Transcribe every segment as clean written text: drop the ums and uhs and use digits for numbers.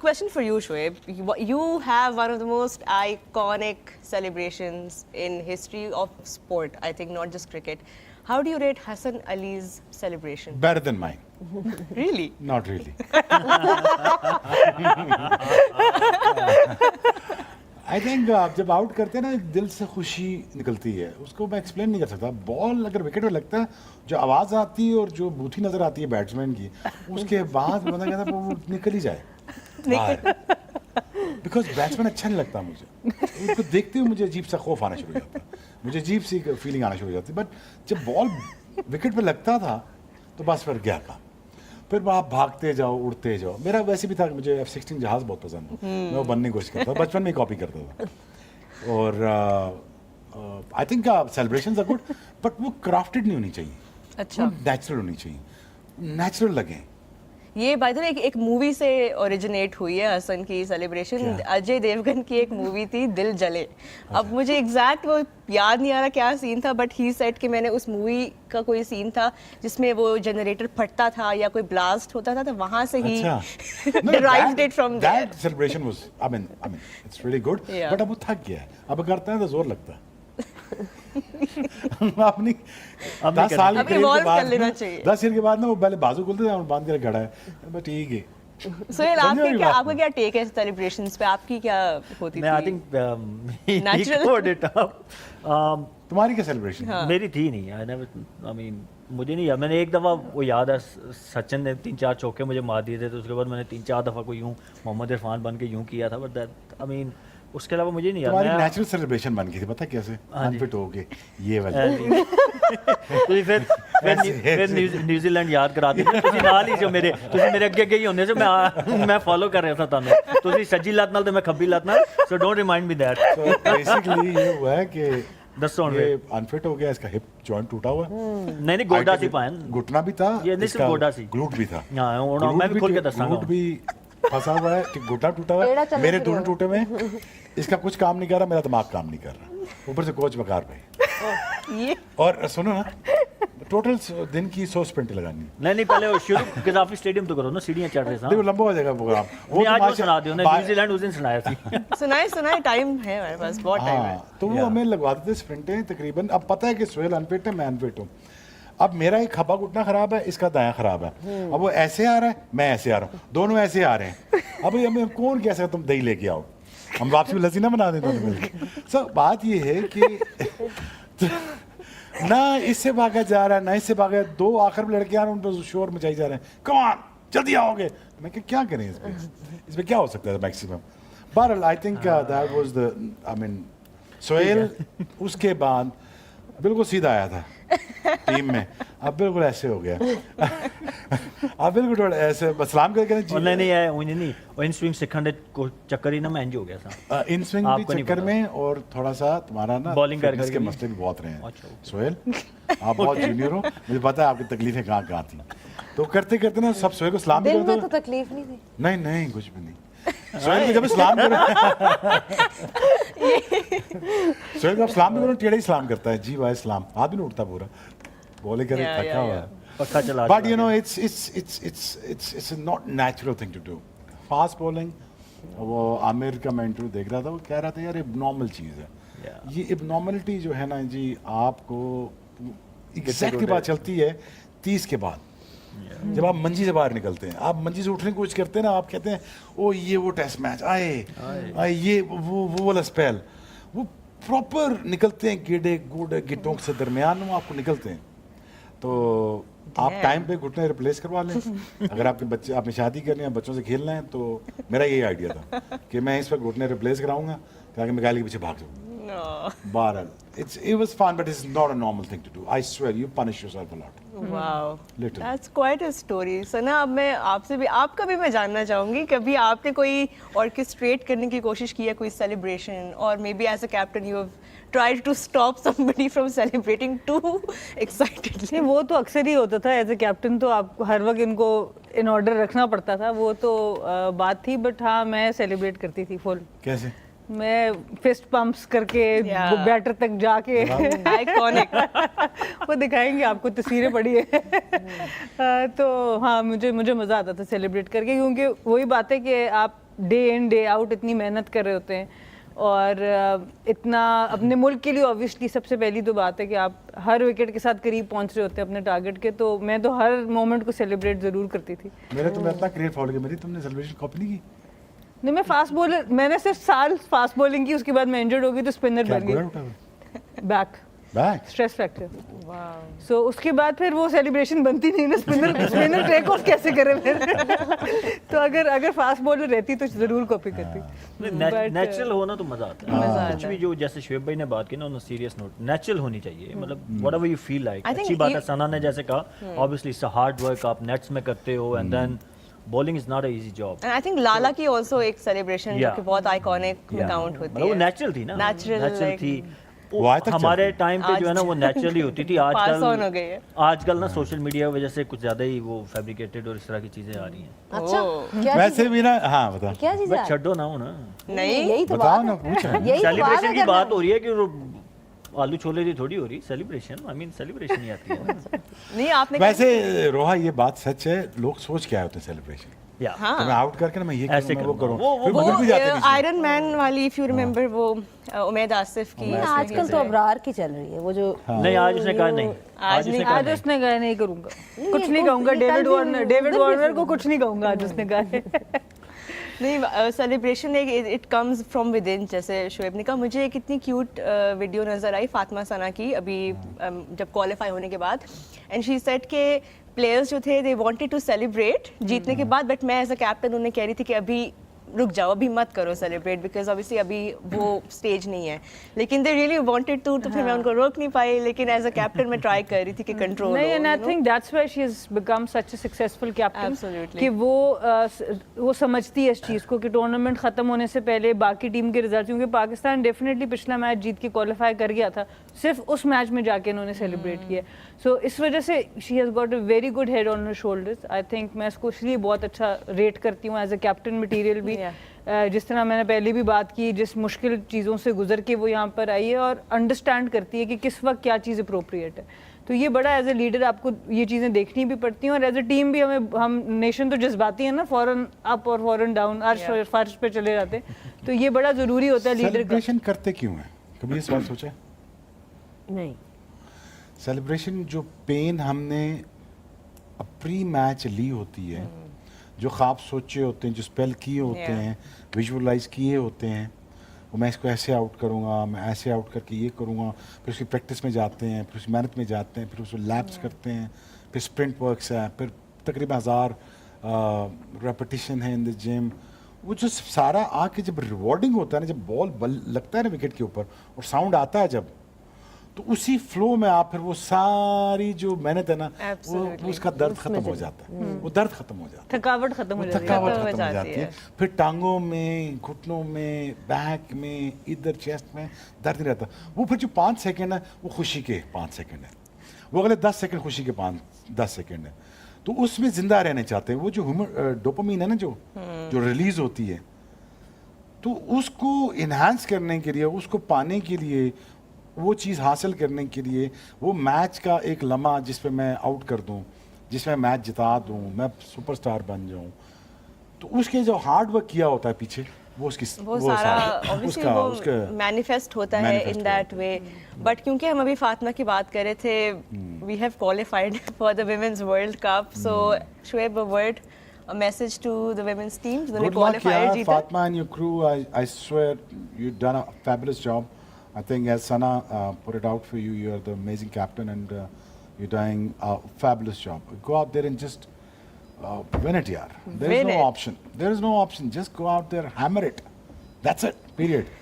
question for you, Shoaib. You have one of the most iconic celebrations in history of sport. I think not just cricket. How do you rate Hassan Ali's celebration? Better than mine. Really? Not really. I think जब out करते हैं ना दिल से खुशी निकलती है, उसको मैं एक्सप्लेन नहीं कर सकता. बॉल अगर विकेट पे लगता है, जो आवाज़ आती है और जो बूथी नज़र आती है बैट्समैन की, उसके बाद बंदा कहता है वो निकल ही जाए बाहर. बिकॉज बैट्समैन अच्छा नहीं लगता मुझे. उसको देखते हुए मुझे अजीब सा खौफ आना शुरू हो जाता है, मुझे अजीब सी फीलिंग आना शुरू हो जाती है. बट जब बॉल विकेट पे लगता था तो बस फिर गया काम. फिर आप भागते जाओ, उड़ते जाओ. मेरा वैसे भी था कि मुझे F-16 जहाज़ बहुत पसंद है. मैं वो बनने की कोशिश करता था, बचपन में कॉपी करता था. और I think celebrations are good, but वो क्राफ्टेड नहीं होनी चाहिए. अच्छा. नेचुरल होनी चाहिए, नेचुरल लगे. ये बाय द वे एक मूवी से ओरिजिनेट हुई है हसन की सेलिब्रेशन. अजय देवगन की एक मूवी थी दिल जले. अब मुझे एग्जैक्ट वो याद नहीं आ रहा क्या सीन था, बट ही सेड कि मैंने उस मूवी का कोई सीन था जिसमें वो जनरेटर फटता था या कोई ब्लास्ट होता था, तो वहां से ही derived it from that celebration was I mean it's really good. But अब वो थक गया है, अब करते हैं तो जोर लगता है. अपनी 10 साल के बाद 10 ईयर के बाद ना वो पहले बाजू खोलते थे, बांध के खड़ा है. बस ठीक है. सोहेल, आपका क्या टेक है सेलिब्रेशंस पे? आपकी क्या होती थी? I think natural. तुम्हारी क्या सेलिब्रेशन? मेरी थी नहीं. आई मीन मुझे नहीं याद. मैंने एक दफ़ा वो याद है सचिन ने 3-4 चौके मुझे मार दिए थे, तो उसके बाद मैंने 3-4 दफ़ा कोई यूँ मोहम्मद इरफान बन के यूँ किया था. बट दैट आई मीन उसके अलावा मुझे नहीं याद. तुम्हारी नेचुरल सेलिब्रेशन बन गई थी, पता कैसे? अनफिट हो गए ये वाली. ਤੁਸੀਂ ਫਿਰ ਨਿਊਜ਼ੀਲੈਂਡ ਯਾਦ ਕਰਾ ਦਿੱਤੀ. ਤੁਸੀਂ ਨਾਲ ਹੀ ਜੋ ਮੇਰੇ ਅੱਗੇ ਅੱਗੇ ਹੀ ਹੁੰਦੇ ਸੀ. ਮੈਂ ਫੋਲੋ ਕਰ ਰਿਹਾ ਸੀ ਤੁਹਾਨੂੰ. ਤੁਸੀਂ ਸੱਜੀ ਲੱਤ ਨਾਲ ਤੇ ਮੈਂ ਖੱਬੀ ਲੱਤ ਨਾਲ. So don't remind me that. So basically ये हुआ है कि दस ये अनफिट हो गया, इसका हिप जॉइंट टूटा हुआ. नहीं गोडा सी पायन, घुटना भी था, ये नहीं सिर्फ गोडा सी, ग्लूट भी था. हां मैं भी खोल के दसांगा. ग्लूट भी फंसा हुआ है कि घुटना टूटा हुआ है, मेरे दोनों टूटे हुए हैं. इसका कुछ काम नहीं कर रहा, मेरा दिमाग काम नहीं कर रहा. ऊपर से कोच बकार भाई. और सुनो ना, टोटल दिन की 100 स्प्रिंट लगानी. नहीं पहले वो शुरू गद्दाफी स्टेडियम तो करो ना, सीढ़ियां चढ़ रहे. देखो लंबा हो जाएगा प्रोग्राम. वो आज सुना दियो ना, न्यूजीलैंड उस दिन सुनाया थी. सुनाए टाइम है हमारे पास, बहुत टाइम है. तो वो हमें लगवाते थे स्प्रिंटें तकरीबन. अब पता है कि सोहेल अनफिट है, मैं अनफिट हूँ. अब मेरा एक खब्बा घुटना खराब है, इसका दायां खराब है. अब वो ऐसे आ रहा है, मैं ऐसे आ रहा हूँ, दोनों ऐसे आ रहे हैं. अब हमें कौन कैसे तुम दही लेके आओ, हम वापसी में लस्सी ना बना दें दोनों मिलकर. सर बात ये है कि ना इससे भागा जा रहा है ना इससे भागा. 2 आखिर में लड़के आ रहे हैं, उन पर शोर मचाई जा रहे हैं, कम ऑन जल्दी आओगे. मैं क्या करें इसमें क्या हो सकता है मैक्सिमम. बहरहाल I think that was the I mean Sohail उसके बाद बिल्कुल सीधा आया था टीम में. अब बिल्कुल ऐसे हो गया. अब बिल्कुल ऐसे सलाम करके नहीं है उन्हें नहीं. और इन स्विंग सिखण दे चक्कर ही ना मैं हो गया था. इन स्विंग भी चक्कर में, और थोड़ा सा तुम्हारा ना बॉलिंग करने के मसले भी बहुत रहे हैं. सोहेल आप बहुत जूनियर हो, मुझे पता है आपकी तकलीफें कहाँ थी. तो करते करते ना सब सोहेल को सलाम भी करते. तो तकलीफ नहीं थी. नहीं कुछ भी नहीं. सोहेल को जब सलाम करो, सोहेल को आप सलाम भी करो, टेढ़ा ही सलाम करता है. जी भाई सलाम, हाथ भी नहीं उठता पूरा. बोले करे थका हुआ है. पक्का चला. But you know it's not natural thing to do. Fast bowling, वो आमिर का मैं इंटरव्यू देख रहा था, वो कह रहा था यार एबनॉर्मल चीज़ है. ये एबनॉर्मलिटी जो है ना जी, आपको एग्जैक्ट की बात चलती है 30 के बाद. जब आप मंजी से बाहर निकलते हैं, आप मंजी से उठने की कोशिश करते हैं ना, आप कहते हैं ओ ये वो टेस्ट मैच आए ये वो वाला स्पेल, वो प्रॉपर निकलते हैं गुड गिटों से दरमियान वो आपको निकलते हैं. तो आप टाइम पे घुटने रिप्लेस करवा लें. अगर आपके बच्चे, आपने शादी करनी है, बच्चों से खेलना है, तो मेरा यही आइडिया था कि मैं इस पर घुटने रिप्लेस कराऊंगा ताकि मैं गाली के पीछे भाग जाऊँ. बहरहाल it was fun, but it's not a normal thing to do. I swear, you punish yourself a lot. Wow, Literally. that's quite a story. सना, अब मैं आपसे भी, आपका भी मैं जानना चाहूँगी, कभी आपने कोई ऑर्केस्ट्रेट करने की कोशिश की है कोई सेलिब्रेशन, और maybe as a captain you have tried to stop somebody from celebrating too excitedly? वो तो अक्सर ही होता था. एज ए कैप्टन तो आप हर वक्त इनको इन ऑर्डर रखना पड़ता था, वो तो बात थी. बट हाँ, मैं सेलिब्रेट करती थी फुल. कैसे? मैं फिस्ट पंप्स करके बैटर तक जाके आइकॉनिक. वो दिखाएंगे आपको, तस्वीरें पड़ी है. तो हाँ, मुझे मज़ा आता था सेलिब्रेट करके, क्योंकि वही बात है कि आप डे इन डे आउट इतनी मेहनत कर रहे होते हैं और इतना अपने मुल्क के लिए ऑब्वियसली सबसे पहली तो बात है कि आप हर विकेट के साथ करीब पहुंच रहे होते हैं अपने टारगेट के, तो मैं तो हर मोमेंट को सेलिब्रेट ज़रूर करती थी। मेरे तुम्हें इतना क्रिकेट फॉलो किया, मेरी तुमने सेलिब्रेशन कॉपी नहीं की? नहीं, मैं फास्ट बॉलर, मैंने सिर्फ साल फास्ट बॉलिंग की, उसके बाद मैं इंजर्ड हो गई तो स्पिनर क्या बन बुरा गई, उठा back back? Stress fracture. So उसके बाद फिर वो सेलिब्रेशन बनती नहीं ना, स्पिनर टेक ऑफ कैसे करे मेरे तो अगर फास्ट बॉलर रहती तो जरूर कॉपी करती। नेचुरल होना तो मजा आता है। कुछ भी जो जैसे शुएब भाई ने बात की ना, ऑन सीरियस नोट, नेचुरल होनी चाहिए, मतलब whatever you feel like. I think अच्छी बात है, you- सना ने जैसे कहा, obviously it's a hard work, आप नेट्स में करते हो and then bowling is not a easy job. And I think Lala की आल्सो एक सेलिब्रेशन जो Yeah. कि बहुत आइकॉनिक काउंट होती मतलब वो है। नेचुरल थी ना, Natural, नेचुरल like- थी। वो आज तक हमारे चलती है। टाइम पे जो है ना वो नेचुरली होती थी। Pass on हो आजकल गई है। आजकल ना सोशल मीडिया की वजह से कुछ ज्यादा ही वो फैब्रिकेटेड और इस तरह की चीजें आ रही हैं। अच्छा ओह। क्या वैसे भी ना, हाँ बता, क्या चीज़ बट है? छड्डो ना हो ना, नहीं यही तो बताओ बात ना, है। पूछ रहे हैं। यही तो बात सेलिब्रेशन है की करना। बात हो रही है कि वो आलू छोले की थोड़ी हो रही सेलिब्रेशन, आई मीन सेलिब्रेशन ही आती है। नहीं आपने वैसे रोहा ये बात सच है, लोग सोच क्या होते हैं सेलिब्रेशन, या तो मैं आउट करके ना मैं ये ऐसे करूँ, मैं वो करूँगा। करूँ, वो- फिर वो- गुजर भी जाते हैं बीच में। आयरन मैन वाली इफ यू रिमेंबर वो उमैद आसिफ की नहीं, आजकल तो अबरार की चल रही है वो जो नहीं, आज उसने कहा नहीं, आज उसने नहीं, कहा आज नहीं। उसने कहा नहीं करूंगा, कुछ ये नहीं कुछ कहूंगा, नहीं, कल डेविड भी वार्नर उधर डेविड भी वार्नर को सुना। कुछ नहीं कहूंगा, आज उसने कहा है। नहीं सेलिब्रेशन एक it comes from with in, जैसे शुएब ने कहा। मुझे एक इतनी क्यूट वीडियो नज़र आई फातिमा सना की अभी जब क्वालिफाई होने के बाद, एंड शी सेड के प्लेयर्स जो थे दे वांटेड टू सेलिब्रेट जीतने के बाद, बट मैं एज अ कैप्टन उन्हें कह रही थी कि अभी रुक जाओ, अभी मत करो सेलिब्रेट, बिकॉज ऑब्वियसली अभी वो स्टेज नहीं है, लेकिन दे रियली वांटेड टू, तो फिर मैं उनको रोक नहीं पाई, लेकिन एज अ कैप्टन मैं ट्राई कर रही थी कि कंट्रोल नहीं, and I think that's why she has become such a successful captain, Absolutely. कि वो समझती है इस चीज़ को कि टूर्नामेंट ख़त्म होने से पहले बाकी टीम के रिजल्ट, क्योंकि पाकिस्तान डेफिनेटली पिछला मैच जीत के क्वालिफाई कर गया था, सिर्फ उस मैच में जाके इन्होंने सेलिब्रेट किया, सो इस वजह से she has got a very good head on her shoulders. I think मैं इसको इसलिए बहुत अच्छा रेट करती हूँ एज अ कैप्टन मटीरियल भी। जिस तरह मैंने पहले भी बात की, जिस मुश्किल चीज़ों से गुजर के वो यहाँ पर आई है और अंडरस्टैंड करती है कि किस वक्त क्या चीज़ अप्रोप्रिएट है, तो ये बड़ा एज ए लीडर आपको ये चीज़ें देखनी भी पड़ती हैं, और एज ए टीम भी हम नेशन तो जज्बाती है ना, फौरन अप और फौरन डाउन, अर्श फर्श पे चले जाते हैं, तो ये बड़ा ज़रूरी होता है लीडर का। सेलिब्रेशन करते क्यों है, कभी ये सवाल सोचा? नहीं, सेलिब्रेशन जो पेन हमने प्री मैच ली होती है, जो ख्वाब सोचे होते हैं, जो स्पेल किए होते Yeah. हैं, विजुअलाइज किए होते हैं, वो मैं इसको ऐसे आउट करूँगा, मैं ऐसे आउट करके ये करूँगा, फिर उसकी प्रैक्टिस में जाते हैं, फिर उसकी मेहनत में जाते हैं, फिर उसको लैप्स करते हैं, फिर स्प्रिंट वर्क्स है, फिर तकरीबन 1000 रेपिटिशन है इन द जिम। वो जो सारा आके जब रिवॉर्डिंग होता है ना, जब बॉल लगता है ना विकेट के ऊपर और साउंड आता है जब, तो उसी फ्लो में आप फिर वो सारी जो मेहनत है ना, वो उसका दर्द खत्म हो जाता है, वो दर्द खत्म हो जाता है, थकावट खत्म हो वो जाती है। थकावट खत्म हो खत्म हो जाती जाती है। है। फिर टांगों में, घुटनों में, बैक में, इधर चेस्ट में दर्द नहीं रहता। वो फिर जो 5 सेकंड है वो खुशी के 5 सेकंड है, वो अगले 10 सेकंड खुशी के 10 सेकंड है, तो उसमें जिंदा रहना चाहते हैं। वो जो डोपामीन है ना, जो रिलीज होती है, तो उसको इन्हांस करने के लिए, उसको पाने के लिए, वो चीज़ हासिल करने के लिए, वो मैच का एक लम्हा जिस पे मैं आउट कर दूं, जिसमें मैच जिता दूं, मैं सुपरस्टार बन जाऊं, तो उसके जो हार्ड वर्क किया होता है पीछे, वो उसकी वो सारा ऑब्वियसली वो मैनिफेस्ट होता है इन दैट वे। बट क्योंकि हम अभी फातिमा की बात कर रहे थे, we have qualified for the women's world cup, so Shoaib, a word, a message to the women's team, जिन्होंने Good luck, qualified yeah, जीता। Fatma and your crew. I swear you've done a fabulous job. I think as Sana put it out for you, you're the amazing captain, and you're doing a fabulous job. Go out there and just win it, yaar. There is Win no it. option. There is no option. Just go out there, hammer it. That's it. Period.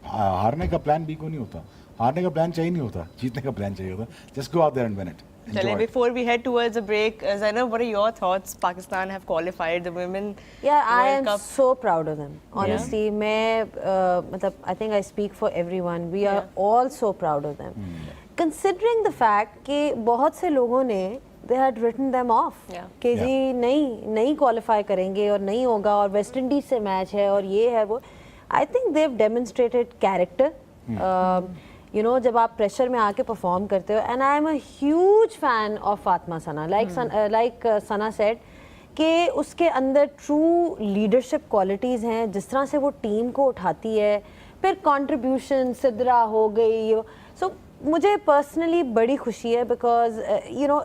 हारने का plan B को नहीं होता, हारने का plan चाहिए नहीं होता, जीतने का प्लान चाहिए होता. Just go out there and win it. चले, Enjoy it. before we head towards a break, Zainab, what are your thoughts? Pakistan have qualified the women yeah, I World am Cup. so proud of them. Honestly, मैं मतलब I think I speak for everyone. We are all so proud of them. Considering the fact कि बहुत से लोगों ने they had written them off Yeah. कि जी नहीं qualify करेंगे और नहीं होगा और वेस्ट इंडीज से मैच है और ये है वो. I think they've demonstrated character. You know, जब आप प्रेशर में आके परफॉर्म करते हो, and I am a huge fan of Fatima Sana, like Sana said कि उसके अंदर ट्रू लीडरशिप क्वालिटीज़ हैं, जिस तरह से वो टीम को उठाती है, फिर कंट्रीब्यूशन सिद्रा हो गई। सो मुझे पर्सनली बड़ी खुशी है बिकॉज यू नो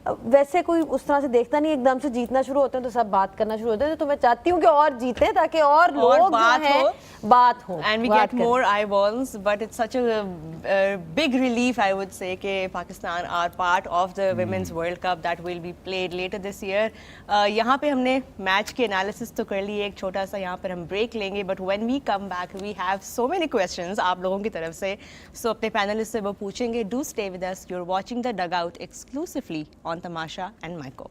वैसे कोई उस तरह से देखता नहीं, एकदम से जीतना शुरू होते हैं तो सब बात करना शुरू होते हैं, तो मैं चाहती हूँ कि और जीते ताकि और लोग जो हैं बात हो and we बात get करें। more eyeballs, but it's such a big relief, I would say, कि Pakistan are part of the Women's World Cup that will be played later this year. यहाँ पे हमने मैच की एनालिसिस तो कर ली, एक छोटा सा यहाँ पर हम ब्रेक लेंगे, but when we come back we have so many questions आप लोगों की तरफ से, so अपने पैनलिस्ट से वो पूछेंगे. Do stay with us. You're watching the Dugout exclusively on Tamasha and Myko.